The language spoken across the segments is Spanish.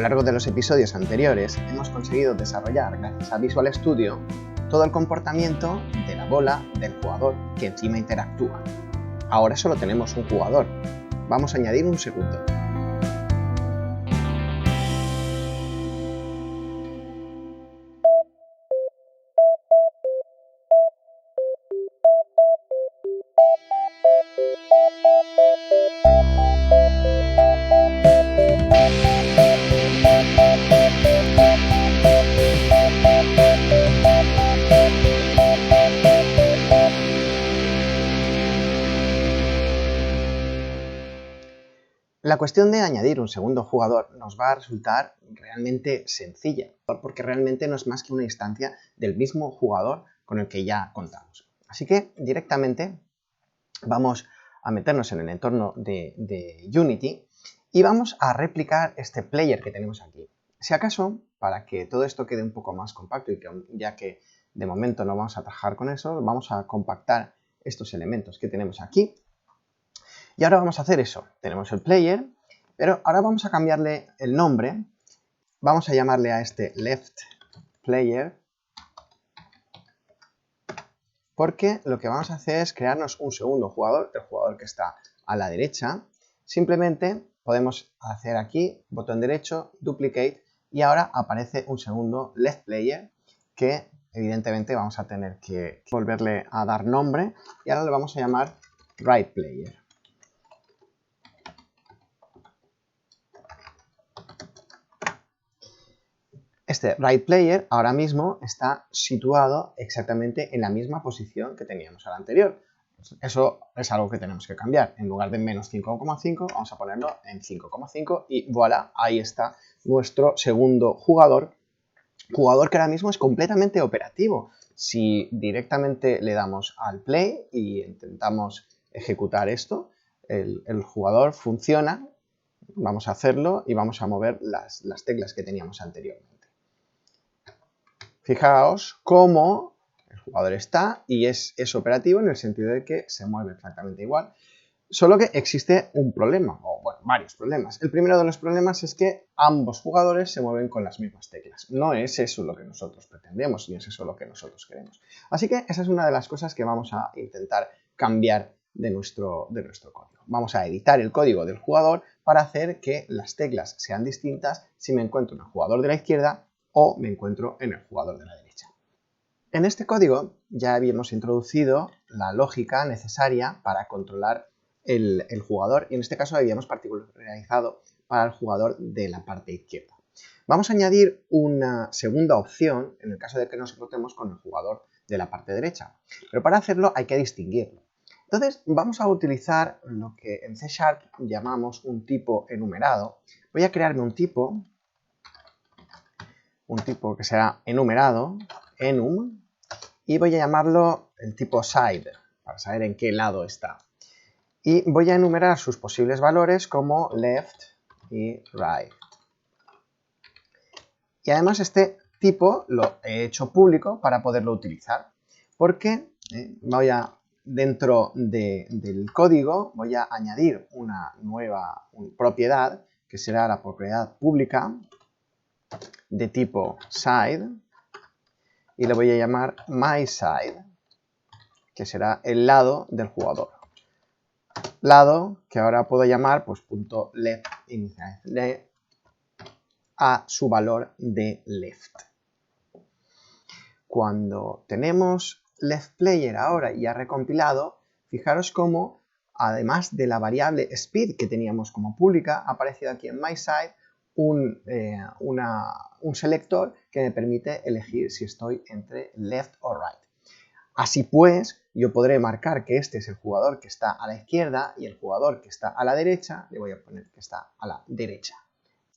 lo largo de los episodios anteriores hemos conseguido desarrollar, gracias a Visual Studio, todo el comportamiento de la bola del jugador que encima interactúa. Ahora solo tenemos un jugador. Vamos a añadir un segundo. La cuestión de añadir un segundo jugador nos va a resultar realmente sencilla, porque realmente no es más que una instancia del mismo jugador con el que ya contamos. Así que directamente vamos a meternos en el entorno de Unity y vamos a replicar este player que tenemos aquí. Si acaso, para que todo esto quede un poco más compacto y que ya que de momento no vamos a trabajar con eso, vamos a compactar estos elementos que tenemos aquí. Y ahora vamos a hacer eso. Tenemos el player, pero ahora vamos a cambiarle el nombre. Vamos a llamarle a este left player, porque lo que vamos a hacer es crearnos un segundo jugador, el jugador que está a la derecha. Simplemente podemos hacer aquí, botón derecho, duplicate, y ahora aparece un segundo left player que evidentemente vamos a tener que volverle a dar nombre, y ahora le vamos a llamar right player. Este right player ahora mismo está situado exactamente en la misma posición que teníamos al anterior. Eso es algo que tenemos que cambiar. En lugar de menos 5,5 vamos a ponerlo en 5,5 y voilà, ahí está nuestro segundo jugador. Jugador que ahora mismo es completamente operativo. Si directamente le damos al play y intentamos ejecutar esto, el jugador funciona. Vamos a hacerlo y vamos a mover las teclas que teníamos anteriormente. Fijaos cómo el jugador está y es operativo en el sentido de que se mueve exactamente igual. Solo que existe un problema, o bueno, varios problemas. El primero de los problemas es que ambos jugadores se mueven con las mismas teclas. No es eso lo que nosotros pretendemos, ni es eso lo que nosotros queremos. Así que esa es una de las cosas que vamos a intentar cambiar de nuestro código. Vamos a editar el código del jugador para hacer que las teclas sean distintas si me encuentro en el jugador de la izquierda o me encuentro en el jugador de la derecha. En este código ya habíamos introducido la lógica necesaria para controlar el jugador, y en este caso habíamos particularizado para el jugador de la parte izquierda. Vamos a añadir una segunda opción en el caso de que nos encontremos con el jugador de la parte derecha, pero para hacerlo hay que distinguirlo. Entonces vamos a utilizar lo que en C# llamamos un tipo enumerado. Voy a crearme un tipo que será enumerado, enum, y voy a llamarlo el tipo side, para saber en qué lado está. Y voy a enumerar sus posibles valores como left y right. Y además este tipo lo he hecho público para poderlo utilizar, porque dentro del código voy a añadir una nueva propiedad que será la propiedad pública de tipo side, y le voy a llamar mySide, que será el lado del jugador. Lado que ahora puedo llamar pues .left a su valor de left. Cuando tenemos left player ahora ya recompilado, fijaros cómo además de la variable speed que teníamos como pública, ha aparecido aquí en mySide un selector que me permite elegir si estoy entre left o right. Así pues, yo podré marcar que este es el jugador que está a la izquierda y el jugador que está a la derecha, le voy a poner que está a la derecha.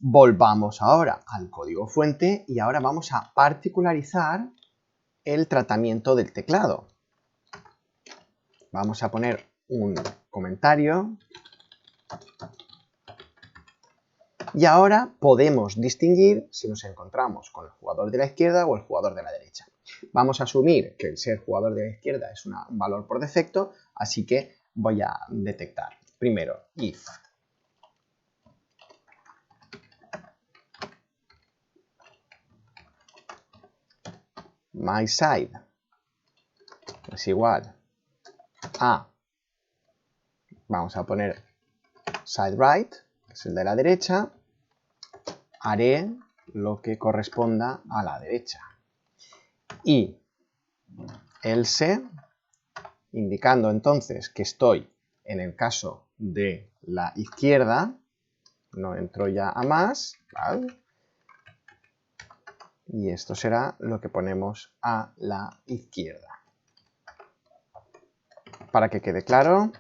Volvamos ahora al código fuente y ahora vamos a particularizar el tratamiento del teclado. Vamos a poner un comentario. Y ahora podemos distinguir si nos encontramos con el jugador de la izquierda o el jugador de la derecha. Vamos a asumir que el ser jugador de la izquierda es un valor por defecto, así que voy a detectar primero if mySide es igual a, vamos a poner sideRight, que es el de la derecha, haré lo que corresponda a la derecha. Y else, indicando entonces que estoy en el caso de la izquierda, no entro ya a más, ¿vale? Y esto será lo que ponemos a la izquierda. Para que quede claro,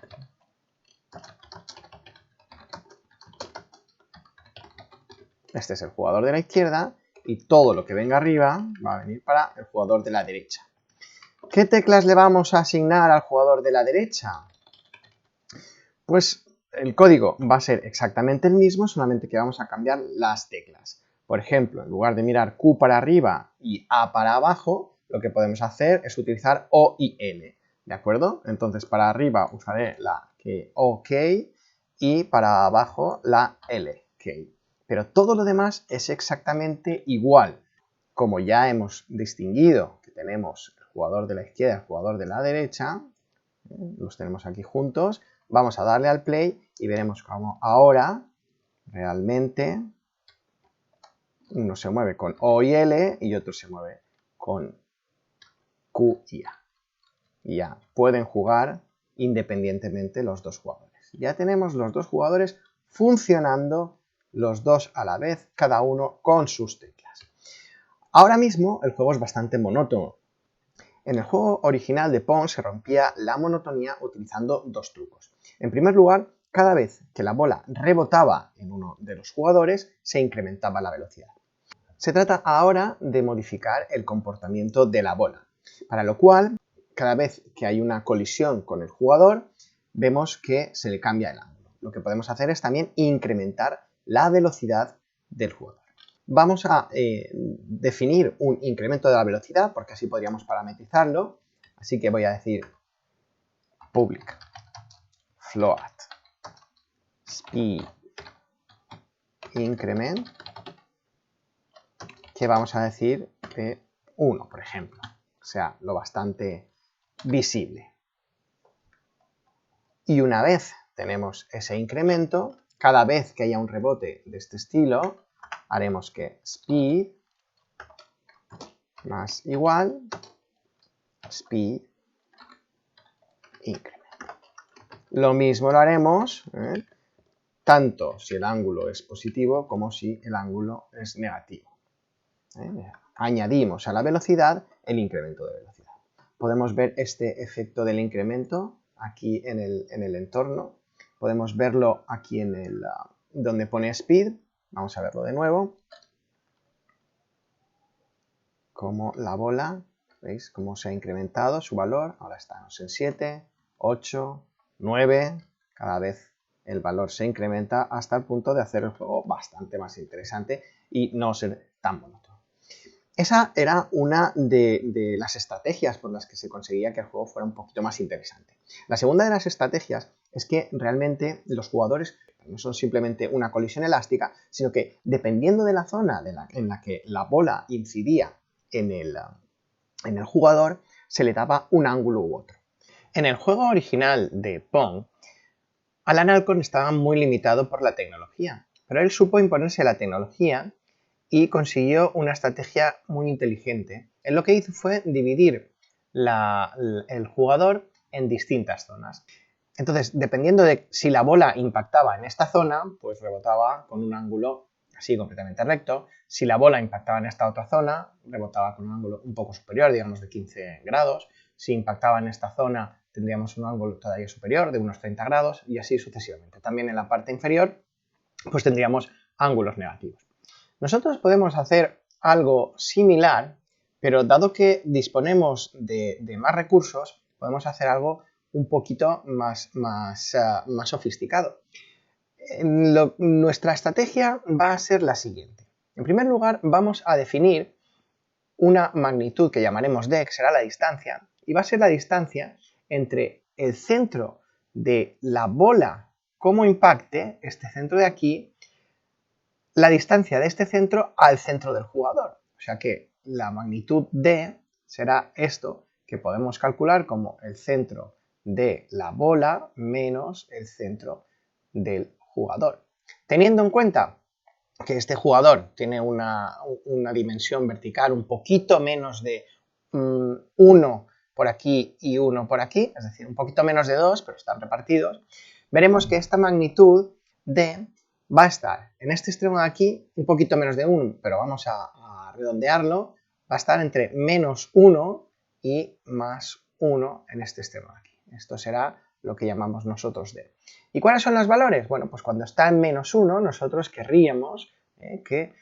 este es el jugador de la izquierda y todo lo que venga arriba va a venir para el jugador de la derecha. ¿Qué teclas le vamos a asignar al jugador de la derecha? Pues el código va a ser exactamente el mismo, solamente que vamos a cambiar las teclas. Por ejemplo, en lugar de mirar Q para arriba y A para abajo, lo que podemos hacer es utilizar O y L, ¿de acuerdo? Entonces para arriba usaré la OK y para abajo la LK. Pero todo lo demás es exactamente igual. Como ya hemos distinguido que tenemos el jugador de la izquierda y el jugador de la derecha, los tenemos aquí juntos, vamos a darle al play y veremos cómo ahora realmente uno se mueve con O y L y otro se mueve con Q y A. Y ya pueden jugar independientemente los dos jugadores. Ya tenemos los dos jugadores funcionando los dos a la vez, cada uno con sus teclas. Ahora mismo el juego es bastante monótono. En el juego original de Pong se rompía la monotonía utilizando dos trucos. En primer lugar, cada vez que la bola rebotaba en uno de los jugadores, se incrementaba la velocidad. Se trata ahora de modificar el comportamiento de la bola, para lo cual, cada vez que hay una colisión con el jugador, vemos que se le cambia el ángulo. Lo que podemos hacer es también incrementar la velocidad del jugador. Vamos a definir un incremento de la velocidad, porque así podríamos parametrizarlo. Así que voy a decir public float speed increment, que vamos a decir 1, por ejemplo. O sea, lo bastante visible. Y una vez tenemos ese incremento, cada vez que haya un rebote de este estilo, haremos que speed más igual speed increment. Lo mismo lo haremos tanto si el ángulo es positivo como si el ángulo es negativo. Añadimos a la velocidad el incremento de velocidad. Podemos ver este efecto del incremento aquí en el entorno. Podemos verlo aquí en donde pone speed. Vamos a verlo de nuevo. Como la bola, ¿veis? Cómo se ha incrementado su valor. Ahora estamos en 7, 8, 9. Cada vez el valor se incrementa hasta el punto de hacer el juego bastante más interesante y no ser tan monótono. Esa era una de las estrategias por las que se conseguía que el juego fuera un poquito más interesante. La segunda de las estrategias es que realmente los jugadores no son simplemente una colisión elástica, sino que dependiendo de la zona en la que la bola incidía en el jugador, se le daba un ángulo u otro. En el juego original de Pong, Alan Alcorn estaba muy limitado por la tecnología, pero él supo imponerse la tecnología y consiguió una estrategia muy inteligente. Él lo que hizo fue dividir el jugador en distintas zonas. Entonces, dependiendo de si la bola impactaba en esta zona, pues rebotaba con un ángulo así completamente recto. Si la bola impactaba en esta otra zona, rebotaba con un ángulo un poco superior, digamos de 15 grados. Si impactaba en esta zona, tendríamos un ángulo todavía superior, de unos 30 grados, y así sucesivamente. También en la parte inferior, pues tendríamos ángulos negativos. Nosotros podemos hacer algo similar, pero dado que disponemos de más recursos, podemos hacer algo un poquito más sofisticado. Nuestra estrategia va a ser la siguiente. En primer lugar, vamos a definir una magnitud que llamaremos d, que será la distancia, y va a ser la distancia entre el centro de la bola como impacte, este centro de aquí, la distancia de este centro al centro del jugador. O sea que la magnitud d será esto que podemos calcular como el centro de la bola menos el centro del jugador. Teniendo en cuenta que este jugador tiene una dimensión vertical un poquito menos de 1 por aquí y 1 por aquí, es decir, un poquito menos de 2, pero están repartidos, veremos que esta magnitud D va a estar en este extremo de aquí un poquito menos de 1, pero vamos a redondearlo, va a estar entre menos 1 y más 1 en este extremo de aquí. Esto será lo que llamamos nosotros D. ¿Y cuáles son los valores? Bueno, pues cuando está en menos 1, nosotros querríamos que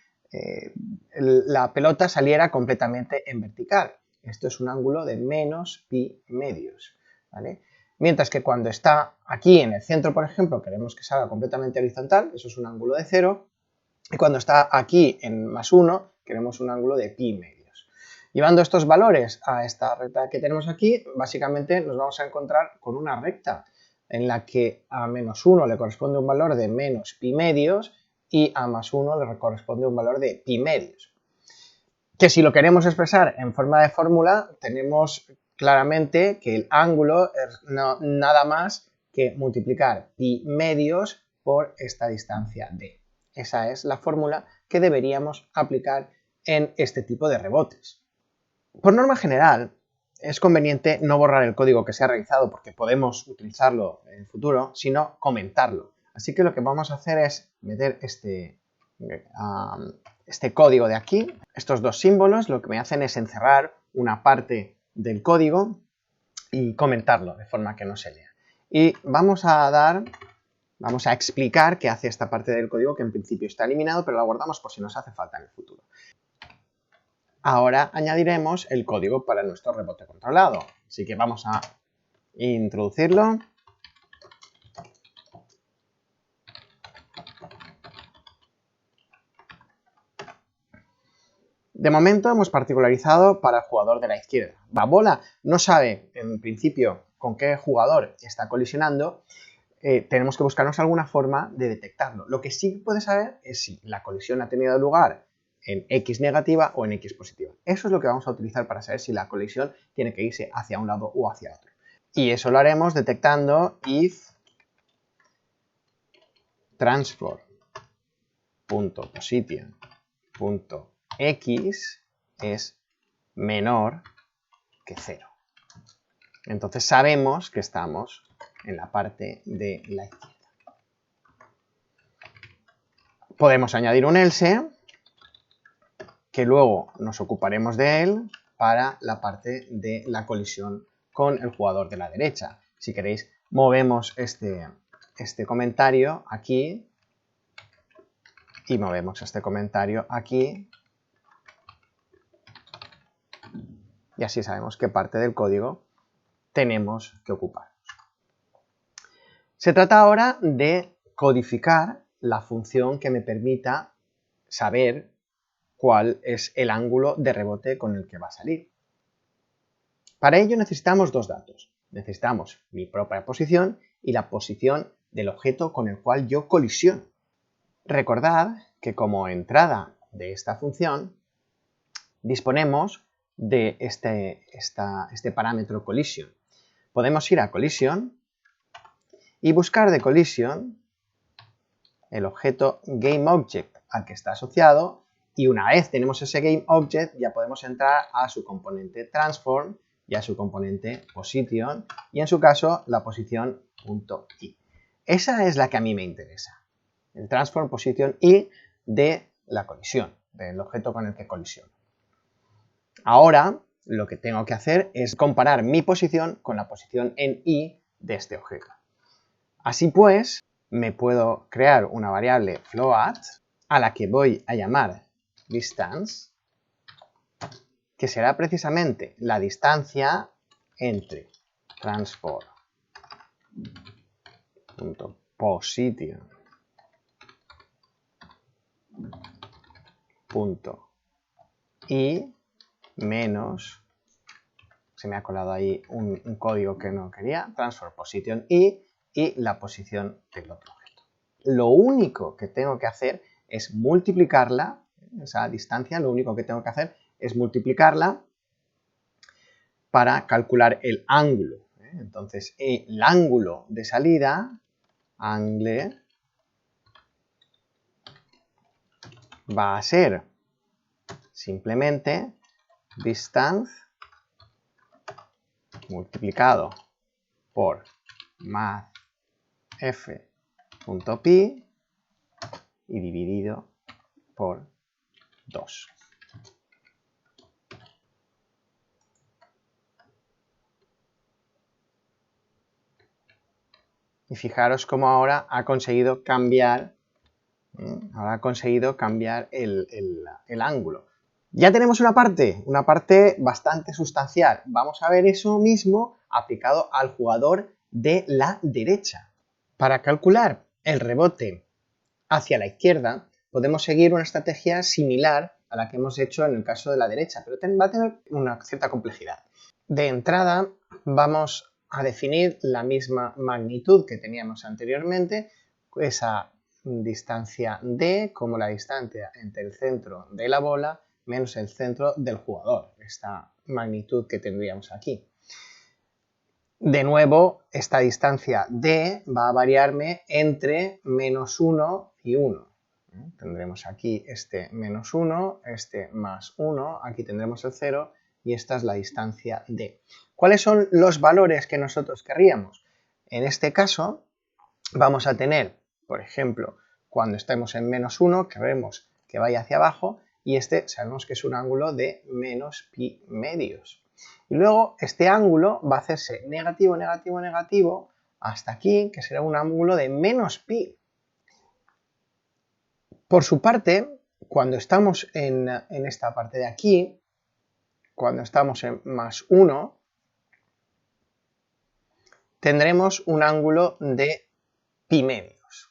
la pelota saliera completamente en vertical. Esto es un ángulo de menos pi medios, ¿vale? Mientras que cuando está aquí en el centro, por ejemplo, queremos que salga completamente horizontal, eso es un ángulo de 0, y cuando está aquí en más 1, queremos un ángulo de pi medios. Llevando estos valores a esta recta que tenemos aquí, básicamente nos vamos a encontrar con una recta en la que a menos 1 le corresponde un valor de menos pi medios y a más 1 le corresponde un valor de pi medios. Que si lo queremos expresar en forma de fórmula, tenemos claramente que el ángulo es nada más que multiplicar pi medios por esta distancia d. Esa es la fórmula que deberíamos aplicar en este tipo de rebotes. Por norma general, es conveniente no borrar el código que se ha realizado porque podemos utilizarlo en el futuro, sino comentarlo. Así que lo que vamos a hacer es meter este código de aquí. Estos dos símbolos lo que me hacen es encerrar una parte del código y comentarlo de forma que no se lea. Y vamos a explicar qué hace esta parte del código que en principio está eliminado, pero la guardamos por si nos hace falta en el futuro. Ahora añadiremos el código para nuestro rebote controlado. Así que vamos a introducirlo. De momento hemos particularizado para el jugador de la izquierda. La bola no sabe en principio con qué jugador está colisionando. Tenemos que buscarnos alguna forma de detectarlo. Lo que sí puede saber es si la colisión ha tenido lugar en X negativa o en X positiva. Eso es lo que vamos a utilizar para saber si la colisión tiene que irse hacia un lado o hacia otro. Y eso lo haremos detectando if transform.position.x es menor que 0. Entonces sabemos que estamos en la parte de la izquierda. Podemos añadir un else, que luego nos ocuparemos de él para la parte de la colisión con el jugador de la derecha. Si queréis, movemos este comentario aquí y movemos este comentario aquí. Y así sabemos qué parte del código tenemos que ocupar. Se trata ahora de codificar la función que me permita saber cuál es el ángulo de rebote con el que va a salir. Para ello necesitamos dos datos. Necesitamos mi propia posición y la posición del objeto con el cual yo colisiono. Recordad que como entrada de esta función disponemos de este parámetro collision. Podemos ir a collision y buscar de collision el objeto GameObject al que está asociado, y una vez tenemos ese GameObject ya podemos entrar a su componente transform y a su componente position, y en su caso la posición .i. Esa es la que a mí me interesa, el transform position i de la colisión, del objeto con el que colisiono. Ahora lo que tengo que hacer es comparar mi posición con la posición en i de este objeto. Así pues, me puedo crear una variable float a la que voy a llamar distance, que será precisamente la distancia entre transform.position.i menos, se me ha colado ahí un código que no quería, transform.position.i y la posición del otro objeto. Lo único que tengo que hacer es multiplicarla, esa distancia, lo único que tengo que hacer es multiplicarla para calcular el ángulo. Entonces, el ángulo de salida, angle, va a ser simplemente distance multiplicado por mathf.pi y dividido por 2. Y fijaros cómo ahora ha conseguido cambiar, el ángulo. Ya tenemos una parte bastante sustancial. Vamos a ver eso mismo aplicado al jugador de la derecha. Para calcular el rebote hacia la izquierda, podemos seguir una estrategia similar a la que hemos hecho en el caso de la derecha, pero va a tener una cierta complejidad. De entrada, vamos a definir la misma magnitud que teníamos anteriormente, esa distancia d como la distancia entre el centro de la bola menos el centro del jugador, esta magnitud que tendríamos aquí. De nuevo, esta distancia d va a variarme entre menos 1 y 1. Tendremos aquí este menos 1, este más 1, aquí tendremos el 0 y esta es la distancia d. ¿Cuáles son los valores que nosotros querríamos? En este caso vamos a tener, por ejemplo, cuando estemos en menos 1, queremos que vaya hacia abajo y este sabemos que es un ángulo de menos pi medios. Y luego este ángulo va a hacerse negativo, negativo, negativo hasta aquí, que será un ángulo de menos pi. Por su parte, cuando estamos en esta parte de aquí, cuando estamos en más 1, tendremos un ángulo de pi medios.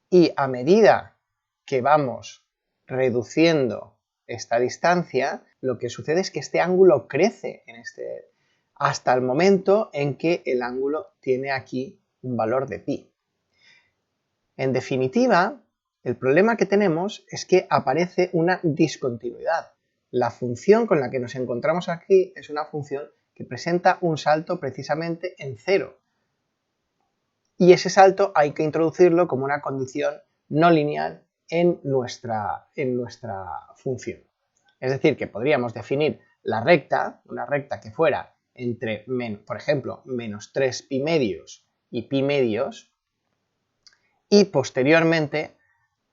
Y a medida que vamos reduciendo esta distancia, lo que sucede es que este ángulo crece hasta el momento en que el ángulo tiene aquí un valor de pi. En definitiva, el problema que tenemos es que aparece una discontinuidad. La función con la que nos encontramos aquí es una función que presenta un salto precisamente en 0. Y ese salto hay que introducirlo como una condición no lineal en nuestra función. Es decir, que podríamos definir la recta, una recta que fuera entre, por ejemplo, menos 3 pi medios y pi medios, y posteriormente,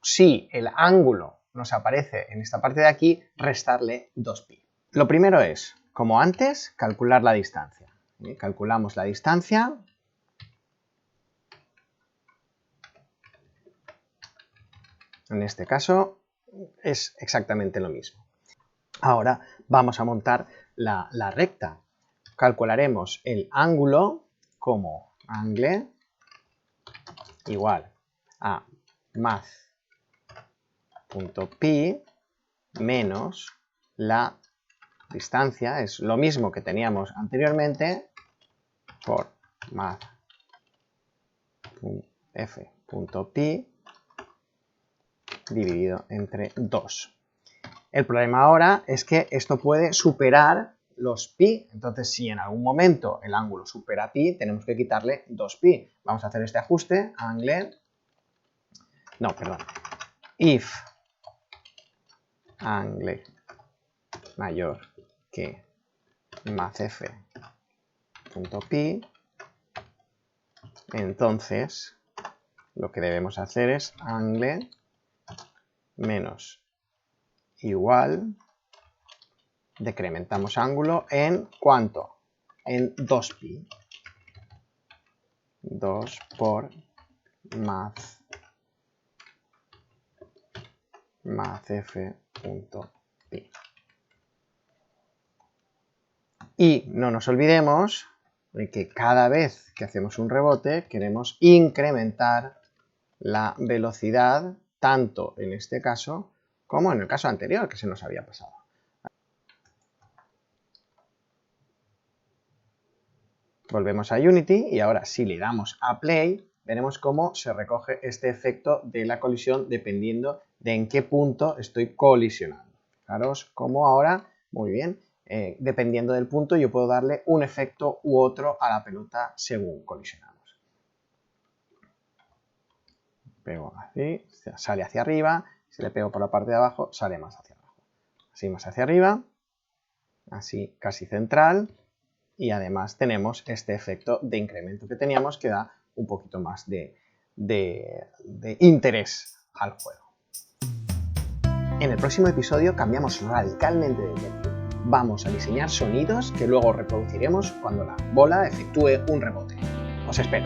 si el ángulo nos aparece en esta parte de aquí, restarle 2pi. Lo primero es, como antes, calcular la distancia. Calculamos la distancia. En este caso es exactamente lo mismo. Ahora vamos a montar la recta. Calcularemos el ángulo como angle igual a math.pi menos la distancia, es lo mismo que teníamos anteriormente, por math.f.pi dividido entre 2. El problema ahora es que esto puede superar los pi, entonces si en algún momento el ángulo supera pi, tenemos que quitarle 2pi. Vamos a hacer este ajuste, if angle mayor que mathf.pi, entonces lo que debemos hacer es angle menos igual, decrementamos ángulo en ¿cuánto? En 2pi. 2 por mathf.pi. Y no nos olvidemos de que cada vez que hacemos un rebote queremos incrementar la velocidad, tanto en este caso como en el caso anterior que se nos había pasado. Volvemos a Unity y ahora si le damos a Play, veremos cómo se recoge este efecto de la colisión dependiendo de en qué punto estoy colisionando. Fijaros cómo ahora, muy bien, dependiendo del punto yo puedo darle un efecto u otro a la pelota según colisionamos. Pego así, sale hacia arriba, si le pego por la parte de abajo, sale más hacia abajo. Así más hacia arriba, así casi central, y además tenemos este efecto de incremento que teníamos que da un poquito más de interés al juego. En el próximo episodio cambiamos radicalmente de tercio. Vamos a diseñar sonidos que luego reproduciremos cuando la bola efectúe un rebote. Os espero.